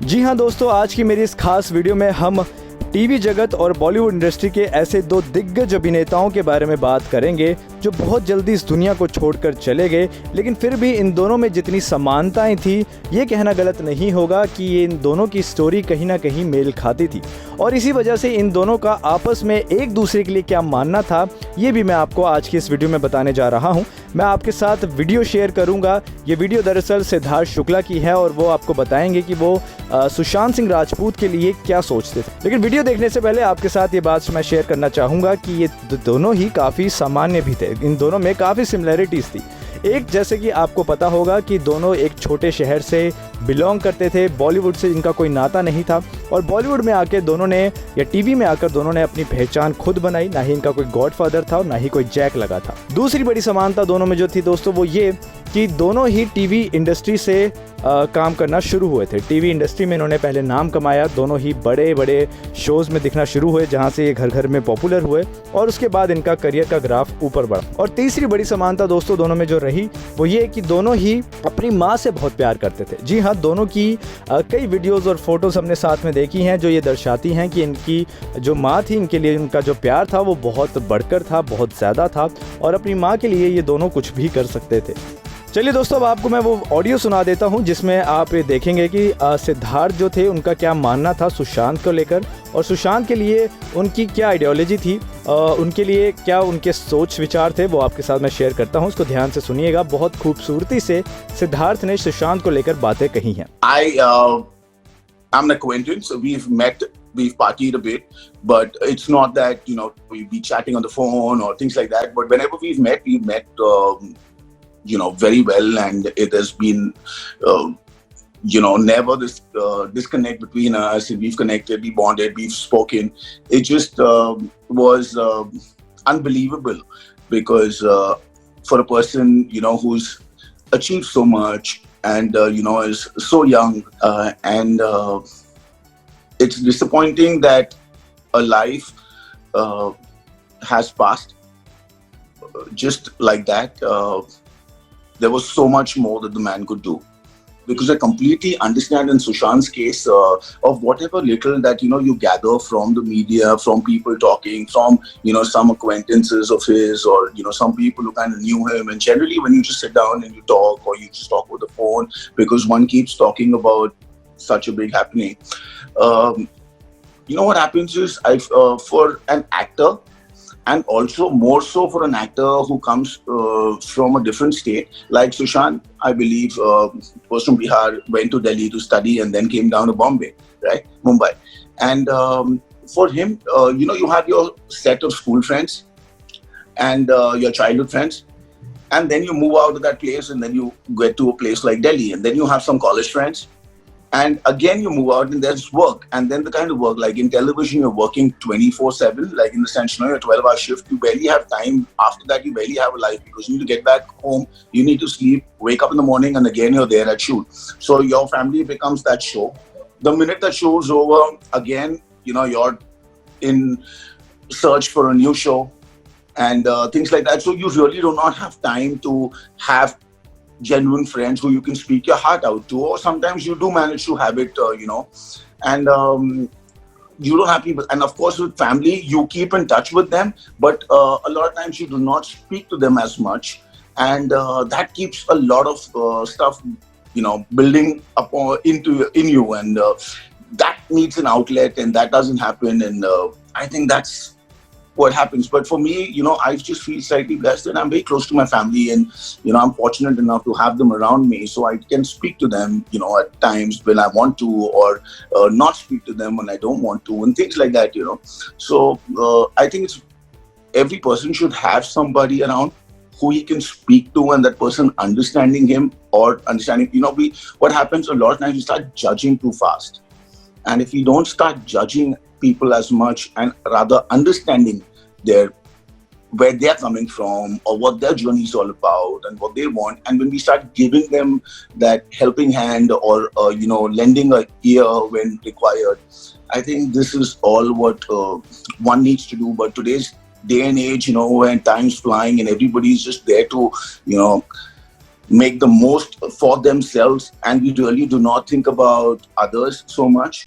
जी हाँ दोस्तों, आज की मेरी इस खास वीडियो में हम टीवी जगत और बॉलीवुड इंडस्ट्री के ऐसे दो दिग्गज अभिनेताओं के बारे में बात करेंगे जो बहुत जल्दी इस दुनिया को छोड़कर चले गए, लेकिन फिर भी इन दोनों में जितनी समानताएं थी ये कहना गलत नहीं होगा कि ये इन दोनों की स्टोरी कहीं ना कहीं मेल खाती थी। और इसी वजह से इन दोनों का आपस में एक दूसरे के लिए क्या मानना था ये भी मैं आपको आज की इस वीडियो में बताने जा रहा हूँ। मैं आपके साथ वीडियो शेयर करूंगा। ये वीडियो दरअसल सिद्धार्थ शुक्ला की है और वो आपको बताएंगे कि वो सुशांत सिंह राजपूत के लिए क्या सोचते थे। लेकिन वीडियो देखने से पहले आपके साथ ये बात मैं शेयर करना चाहूँगा कि ये दोनों ही काफ़ी सामान्य भी थे। इन दोनों में काफ़ी सिमिलरिटीज़ थी। एक, जैसे कि आपको पता होगा कि दोनों एक छोटे शहर से बिलोंग करते थे, बॉलीवुड से इनका कोई नाता नहीं था और बॉलीवुड में आकर दोनों ने या टीवी में आकर दोनों ने अपनी पहचान खुद बनाई। ना ही इनका कोई गॉडफादर था और ना ही कोई जैक लगा था। दूसरी बड़ी समानता दोनों में जो थी दोस्तों वो ये कि दोनों ही टीवी इंडस्ट्री से काम करना शुरू हुए थे। टीवी इंडस्ट्री में इन्होंने पहले नाम कमाया, दोनों ही बड़े बड़े शोज़ में दिखना शुरू हुए जहां से ये घर घर में पॉपुलर हुए और उसके बाद इनका करियर का ग्राफ ऊपर बढ़ा। और तीसरी बड़ी समानता दोस्तों दोनों में जो रही वो ये कि दोनों ही अपनी माँ से बहुत प्यार करते थे। जी हाँ, दोनों की कई वीडियोज़ और फोटोज़ हमने साथ में देखी हैं जो ये दर्शाती हैं कि इनकी जो माँ थी इनके लिए इनका जो प्यार था वो बहुत बढ़कर था, बहुत ज़्यादा था और अपनी माँ के लिए ये दोनों कुछ भी कर सकते थे। चलिए दोस्तों, अब आपको मैं वो ऑडियो सुना देता हूं जिसमें आप ये देखेंगे कि सिद्धार्थ जो थे उनका क्या मानना था सुशांत को लेकर और सुशांत के लिए उनकी क्या आइडियोलॉजी थी, उनके लिए क्या उनके सोच विचार थे, वो आपके साथ मैं शेयर करता हूं। उसको ध्यान से सुनिएगा। बहुत खूबसूरती से सिद्धार्थ ने सुशांत को लेकर बातें कही हैं। I'm an acquaintance. We've partied a bit, but it's not that we be chatting on the phone or things like that. But whenever we've met. Very well, and it has been, never this disconnect between us. We've connected, we bonded, we've spoken. It just was unbelievable because for a person, who's achieved so much and, is so young and it's disappointing that a life has passed just like that. There was so much more that the man could do, because I completely understand in Sushant's case of whatever little that you gather from the media, from people talking, from some acquaintances of his, or some people who kind of knew him. And generally, when you just sit down and you talk, or you just talk over the phone, because one keeps talking about such a big happening. What happens is, for an actor, and also more so for an actor who comes from a different state, like Sushant, I believe, was from Bihar, went to Delhi to study and then came down to Bombay, right? Mumbai. And for him, you have your set of school friends and your childhood friends. And then you move out of that place and then you get to a place like Delhi. And then you have some college friends. And again, you move out and there's work. And then the kind of work, like in television, you're working 24/7, like in the sense, your 12-hour shift, you barely have time. After that, you barely have a life because you need to get back home, you need to sleep, wake up in the morning, and again, you're there at shoot. So your family becomes that show. The minute that show is over, again, you're in search for a new show and things like that. So you really do not have time to have genuine friends who you can speak your heart out to, or sometimes you do manage to have it, and you don't have people. And of course, with family, you keep in touch with them, but a lot of times you do not speak to them as much, and that keeps a lot of stuff, building up in you, and that needs an outlet, and that doesn't happen, and I think that's what happens. But for me, I just feel slightly blessed and I'm very close to my family, and I'm fortunate enough to have them around me, so I can speak to them at times when I want to, or not speak to them when I don't want to, and things like that. So I think it's every person should have somebody around who he can speak to, and that person understanding him or understanding. What happens a lot of times, we start judging too fast, and if we don't start judging people as much and rather understanding where they're coming from or what their journey is all about and what they want, and when we start giving them that helping hand or lending a ear when required, I think this is all what one needs to do. But today's day and age, when time's flying and everybody's just there to make the most for themselves, and we really do not think about others so much.